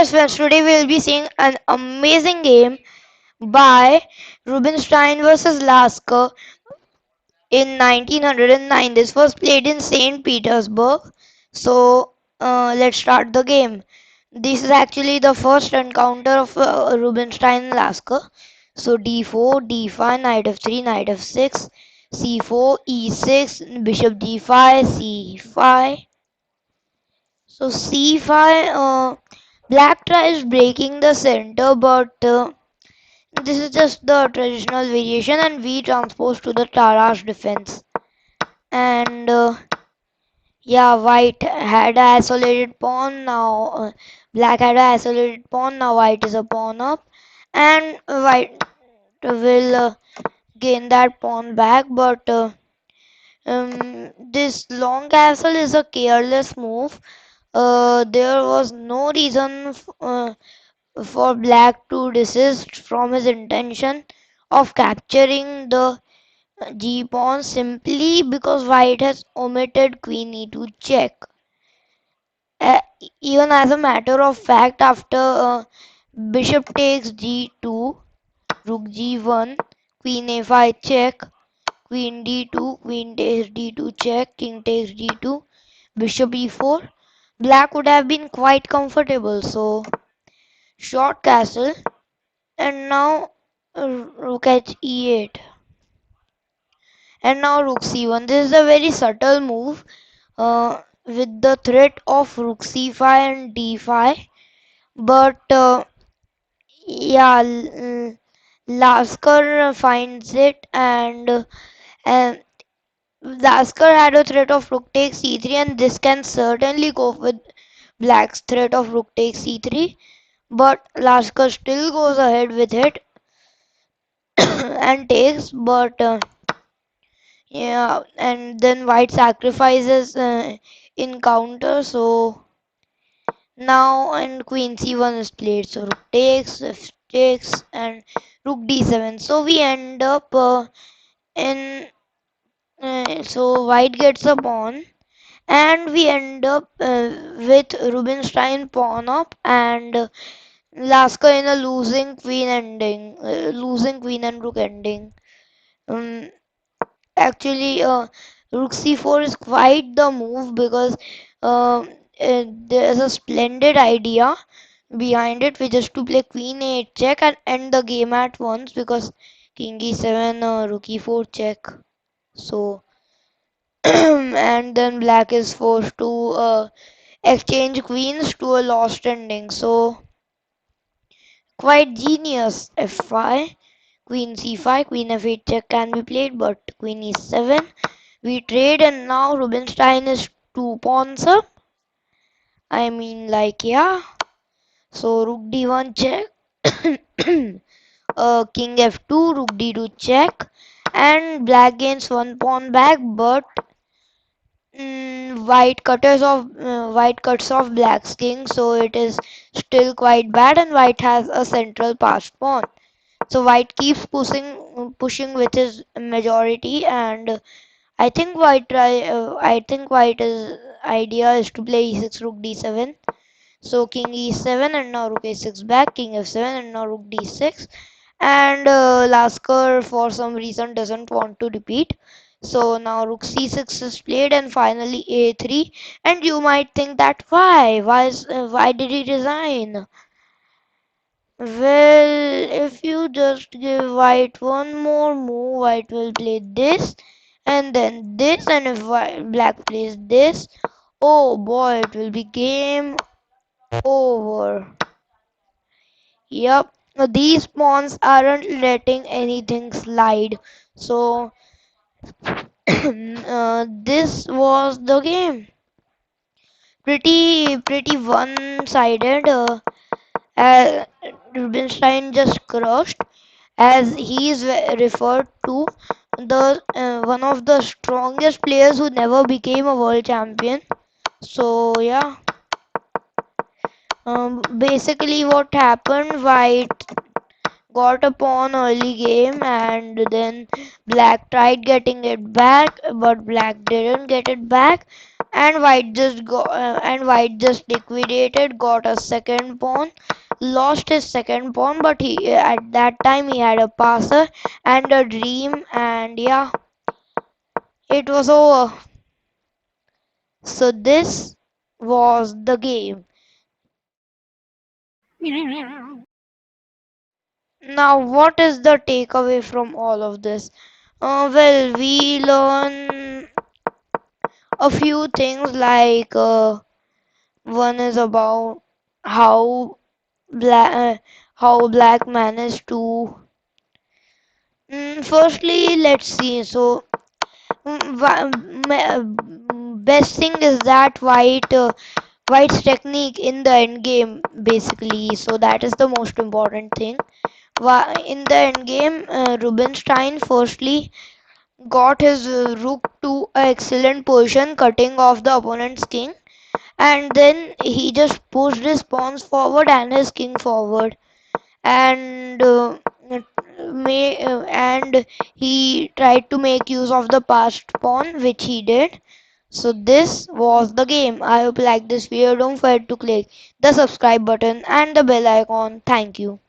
yes friends, today we will be seeing an amazing game by Rubinstein versus Lasker in 1909. This was played in St. Petersburg. So let's start the game. This is actually the first encounter of Rubinstein and Lasker. So d4, d5, knight f3, knight f6, c4, e6, bishop d5, c5. So c5, black tries breaking the center, but this is just the traditional variation, and we transpose to the Tara's defense. And yeah, white had an isolated pawn. Now black had an isolated pawn. Now white is a pawn up, and white will gain that pawn back. But this long castle is a careless move. There was no reason for black to desist from his intention of capturing the g pawn simply because white has omitted queen e2 check. Uh, Even as a matter of fact, after bishop takes g2, rook g1, queen a5 check, queen d2, queen takes d2 check, king takes g2, bishop e4, black would have been quite comfortable. So short castle. And now rook at e8. And now rook c1. This is a very subtle move with the threat of rook c5 and d5. But yeah, Lasker finds it, and Lasker had a threat of rook takes c3, and this can certainly go with black's threat of rook takes c3. But Lasker still goes ahead with it and takes, but yeah, and then white sacrifices in counter. So now and queen c1 is played. So rook takes, f takes, and rook d7. So we end up in so white gets a pawn, and we end up with Rubinstein pawn up and Lasker in a losing queen ending, losing queen and rook ending. Um, Actually, rook c4 is quite the move because there's a splendid idea behind it, which is to play queen a8 check and end the game at once because king e7, rook e4 check. So, and then black is forced to exchange queens to a lost ending. So, quite genius. f5, queen c5, queen f8 check can be played, but queen e7. We trade, and now Rubinstein is two pawns up. I mean, like, yeah. So rook d1 check, king f2, rook d2 check, and black gains one pawn back, but white cuts off black's king, so it is still quite bad, and white has a central passed pawn. So white keeps pushing with his majority, and I think white's idea is to play e6 rook d7. So king e7 and now rook a6 back, king f7 and now rook d6. And Lasker for some reason doesn't want to repeat. So now rook c6 is played and finally a3. And you might think that why did he resign? Well, if you just give white one more move, white will play this and then this, and if black plays this, oh boy, it will be game over. Yep, these pawns aren't letting anything slide. So, this was the game. Pretty one-sided. Uh, Rubinstein just crushed, as he is referred to the one of the strongest players who never became a world champion. So yeah, basically what happened, white got a pawn early game, and then black tried getting it back, but black didn't get it back. and white just liquidated, got a second pawn, lost his second pawn, but he at that time he had a passer and a dream, and yeah, it was over. So this was the game. Now, what is the takeaway from all of this? Well, we learn a few things like one is about how black managed to. Firstly, let's see. So, best thing is that white's technique in the end game basically. So that is the most important thing. In the end game, Rubinstein firstly got his rook to an excellent position, cutting off the opponent's king, and then he just pushed his pawns forward and his king forward, and and he tried to make use of the passed pawn, which he did. So this was the game. I hope you like this video. Don't forget to click the subscribe button and the bell icon. Thank you.